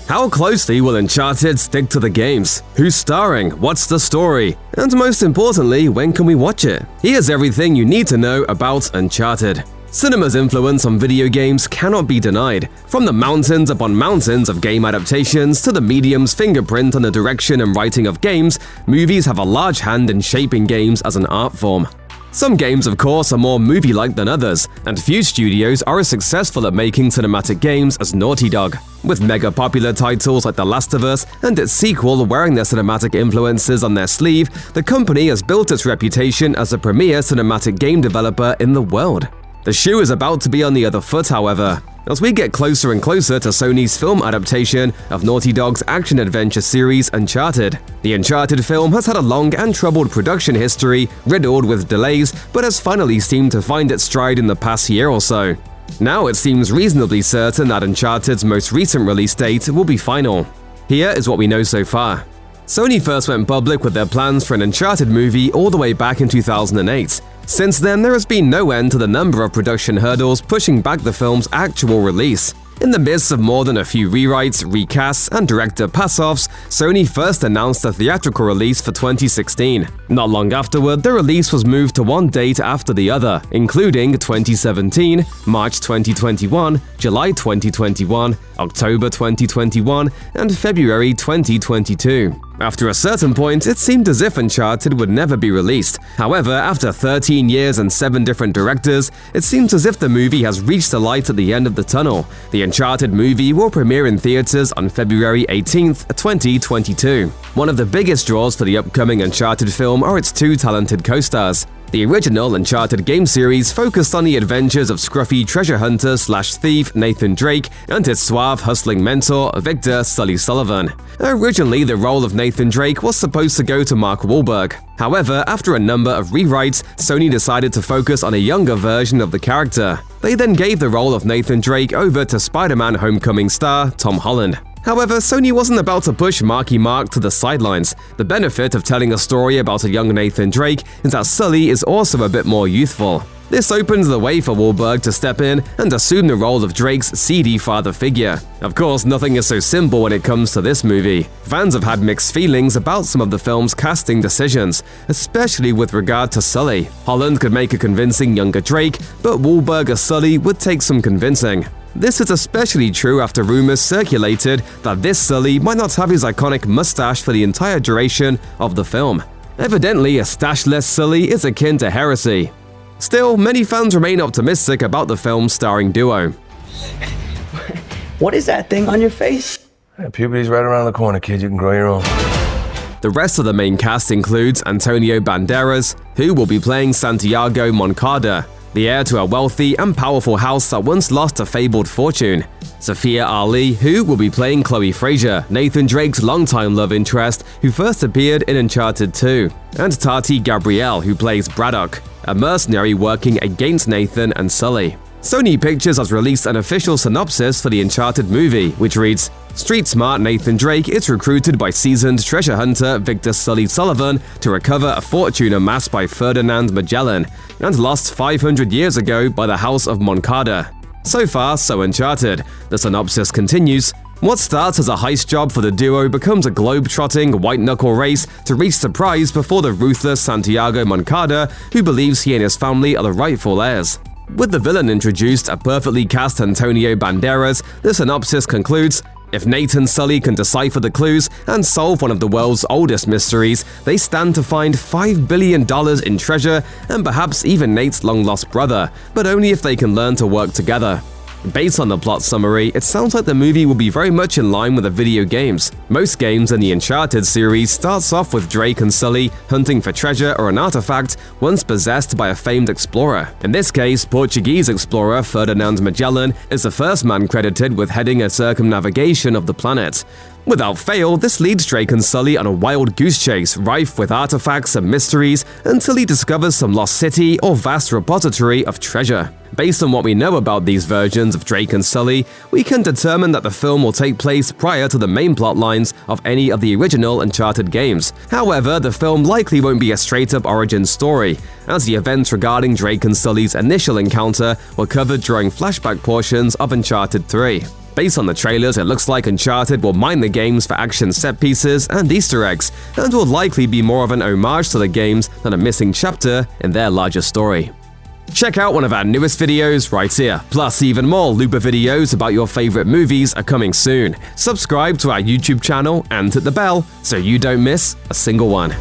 How closely will Uncharted stick to the games? Who's starring? What's the story? And most importantly, when can we watch it? Here's everything you need to know about Uncharted. Cinema's influence on video games cannot be denied. From the mountains upon mountains of game adaptations to the medium's fingerprint on the direction and writing of games, movies have a large hand in shaping games as an art form. Some games, of course, are more movie-like than others, and few studios are as successful at making cinematic games as Naughty Dog. With mega-popular titles like The Last of Us and its sequel wearing their cinematic influences on their sleeve, the company has built its reputation as a premier cinematic game developer in the world. The shoe is about to be on the other foot, however, as we get closer and closer to Sony's film adaptation of Naughty Dog's action-adventure series Uncharted. The Uncharted film has had a long and troubled production history, riddled with delays, but has finally seemed to find its stride in the past year or so. Now it seems reasonably certain that Uncharted's most recent release date will be final. Here is what we know so far. Sony first went public with their plans for an Uncharted movie all the way back in 2008. Since then, there has been no end to the number of production hurdles pushing back the film's actual release. In the midst of more than a few rewrites, recasts, and director pass-offs, Sony first announced a theatrical release for 2016. Not long afterward, the release was moved to one date after the other, including 2017, March 2021, July 2021, October 2021, and February 2022. After a certain point, it seemed as if Uncharted would never be released. However, after 13 years and 7 different directors, it seems as if the movie has reached the light at the end of the tunnel. The Uncharted movie will premiere in theaters on February 18th, 2022. One of the biggest draws for the upcoming Uncharted film are its two talented co-stars. The original Uncharted game series focused on the adventures of scruffy treasure hunter/thief Nathan Drake and his suave, hustling mentor, Victor Sully Sullivan. Originally, the role of Nathan Drake was supposed to go to Mark Wahlberg. However, after a number of rewrites, Sony decided to focus on a younger version of the character. They then gave the role of Nathan Drake over to Spider-Man Homecoming star Tom Holland. However, Sony wasn't about to push Marky Mark to the sidelines. The benefit of telling a story about a young Nathan Drake is that Sully is also a bit more youthful. This opens the way for Wahlberg to step in and assume the role of Drake's seedy father figure. Of course, nothing is so simple when it comes to this movie. Fans have had mixed feelings about some of the film's casting decisions, especially with regard to Sully. Holland could make a convincing younger Drake, but Wahlberg as Sully would take some convincing. This is especially true after rumors circulated that this Sully might not have his iconic mustache for the entire duration of the film. Evidently, a stash-less Sully is akin to heresy. Still, many fans remain optimistic about the film's starring duo. What is that thing on your face? Yeah, puberty's right around the corner, kid. You can grow your own. The rest of the main cast includes Antonio Banderas, who will be playing Santiago Moncada, the heir to a wealthy and powerful house that once lost a fabled fortune. Sophia Ali, who will be playing Chloe Fraser, Nathan Drake's longtime love interest, who first appeared in Uncharted 2. And Tati Gabrielle, who plays Braddock, a mercenary working against Nathan and Sully. Sony Pictures has released an official synopsis for the Uncharted movie, which reads, "Street-smart Nathan Drake is recruited by seasoned treasure hunter Victor Sully Sullivan to recover a fortune amassed by Ferdinand Magellan and lost 500 years ago by the House of Moncada." So far, so Uncharted. The synopsis continues, "What starts as a heist job for the duo becomes a globe-trotting, white-knuckle race to reach the prize before the ruthless Santiago Moncada, who believes he and his family are the rightful heirs." With the villain introduced, a perfectly cast Antonio Banderas, the synopsis concludes, "If Nate and Sully can decipher the clues and solve one of the world's oldest mysteries, they stand to find $5 billion in treasure and perhaps even Nate's long-lost brother, but only if they can learn to work together." Based on the plot summary, it sounds like the movie will be very much in line with the video games. Most games in the Uncharted series starts off with Drake and Sully hunting for treasure or an artifact once possessed by a famed explorer. In this case, Portuguese explorer Ferdinand Magellan is the first man credited with heading a circumnavigation of the planet. Without fail, this leads Drake and Sully on a wild goose chase rife with artifacts and mysteries until he discovers some lost city or vast repository of treasure. Based on what we know about these versions of Drake and Sully, we can determine that the film will take place prior to the main plot lines of any of the original Uncharted games. However, the film likely won't be a straight-up origin story, as the events regarding Drake and Sully's initial encounter were covered during flashback portions of Uncharted 3. Based on the trailers, it looks like Uncharted will mine the games for action set pieces and Easter eggs, and will likely be more of an homage to the games than a missing chapter in their larger story. Check out one of our newest videos right here. Plus, even more Looper videos about your favorite movies are coming soon. Subscribe to our YouTube channel and hit the bell so you don't miss a single one.